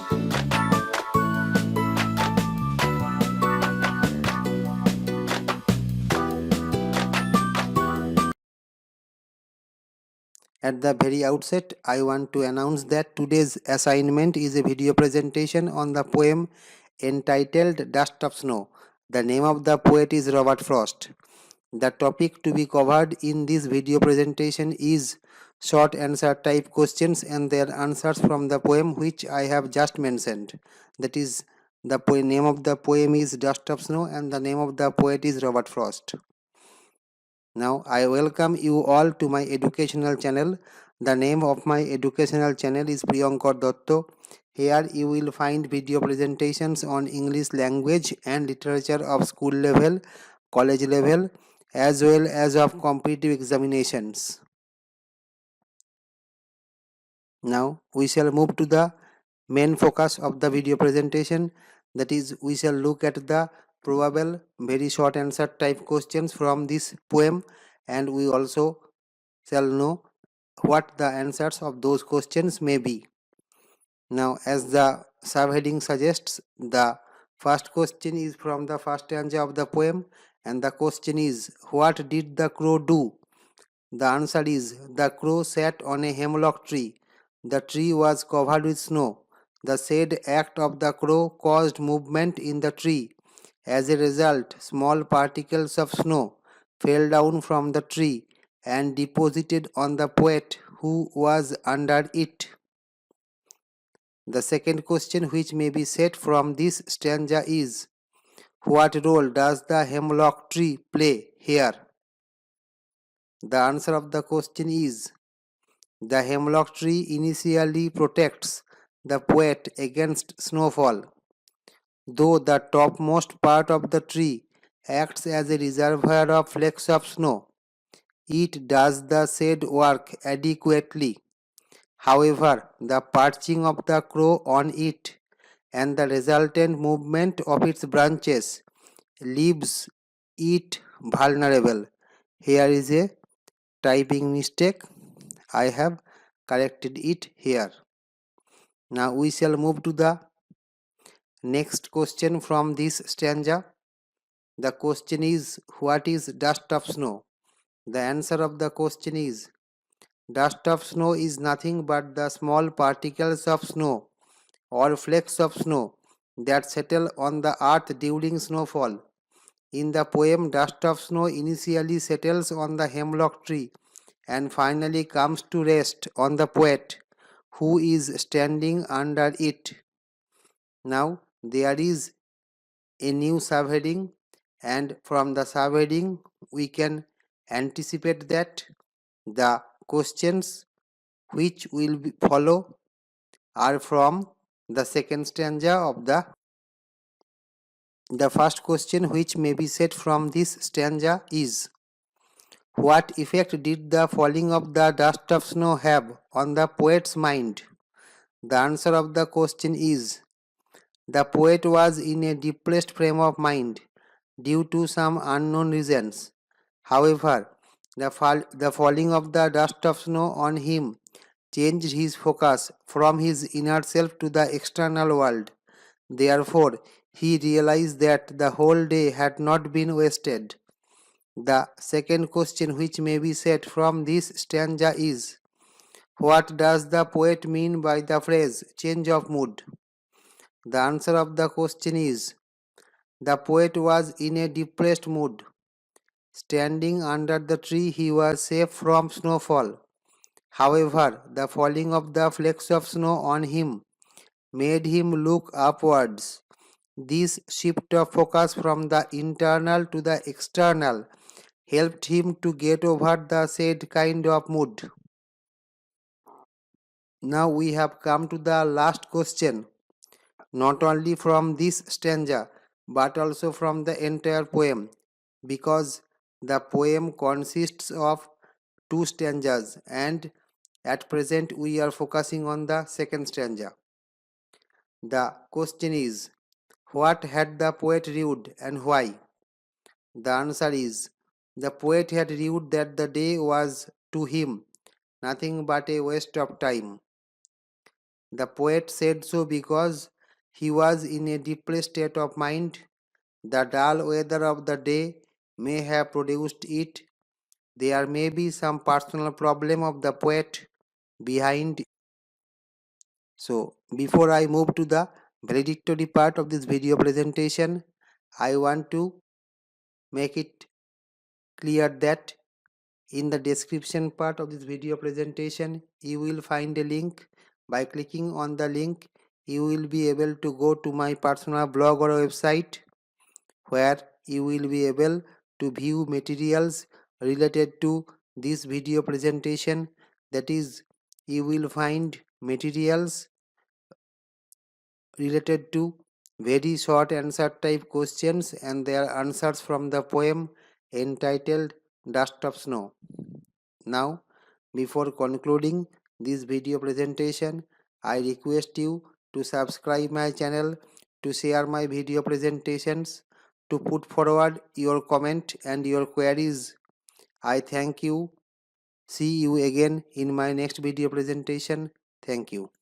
At the very outset, I want to announce that today's assignment is a video presentation on the poem entitled Dust of Snow. The name of the poet is Robert Frost. The topic to be covered in this video presentation is short answer type questions and their answers from the poem which I have just mentioned. That is, the name of the poem is Dust of Snow and the name of the poet is Robert Frost. Now I welcome you all to my educational channel. The name of my educational channel is Priyankar Dotto. Here you will find video presentations on English language and literature of school level, college level, as well as of competitive examinations. Now we shall move to the main focus of the video presentation, that is, we shall look at the probable very short answer type questions from this poem, and we also shall know what the answers of those questions may be. Now, as the subheading suggests, the first question is from the first stanza of the poem, and the question is, what did the crow do? The answer is, the crow sat on a hemlock tree. The tree was covered with snow. The said act of the crow caused movement in the tree. As a result, small particles of snow fell down from the tree and deposited on the poet who was under it. The second question which may be set from this stanza is, what role does the hemlock tree play here? The answer of the question is, the hemlock tree initially protects the poet against snowfall. Though the topmost part of the tree acts as a reservoir of flakes of snow, it does the said work adequately. However, the perching of the crow on it and the resultant movement of its branches leaves it vulnerable. Here is a typing mistake. I have corrected it here. Now we shall move to the next question from this stanza. The question is, what is dust of snow? The answer of the question is, dust of snow is nothing but the small particles of snow or flakes of snow that settle on the earth during snowfall. In the poem, dust of snow initially settles on the hemlock tree and finally comes to rest on the poet who is standing under it. Now there is a new subheading, and from the subheading we can anticipate that the questions which will follow are from the second stanza of the first question which may be set from this stanza is, what effect did the falling of the dust of snow have on the poet's mind? The answer of the question is, the poet was in a depressed frame of mind due to some unknown reasons. However, the falling of the dust of snow on him changed his focus from his inner self to the external world. Therefore, he realized that the whole day had not been wasted. The second question which may be set from this stanza is, what does the poet mean by the phrase change of mood? The answer of the question is, the poet was in a depressed mood. Standing under the tree, he was safe from snowfall. However, the falling of the flakes of snow on him made him look upwards. This shift of focus from the internal to the external helped him to get over the said kind of mood. Now we have come to the last question, not only from this stanza but also from the entire poem, because the poem consists of two stanzas and at present we are focusing on the second stanza. The question is, what had the poet rued and why? The answer is, the poet had rued that the day was to him nothing but a waste of time. The poet said so because he was in a depressed state of mind. The dull weather of the day may have produced it. There may be some personal problem of the poet behind. So, before I move to the valedictory part of this video presentation, I want to make it clear that in the description part of this video presentation, you will find a link. By clicking on the link, you will be able to go to my personal blog or website where you will be able to view materials related to this video presentation. That is, you will find materials related to very short answer type questions and their answers from the poem entitled Dust of Snow. Now, before concluding this video presentation, I request you to subscribe my channel, to share my video presentations, to put forward your comment and your queries. I thank you. See you again in my next video presentation. Thank you.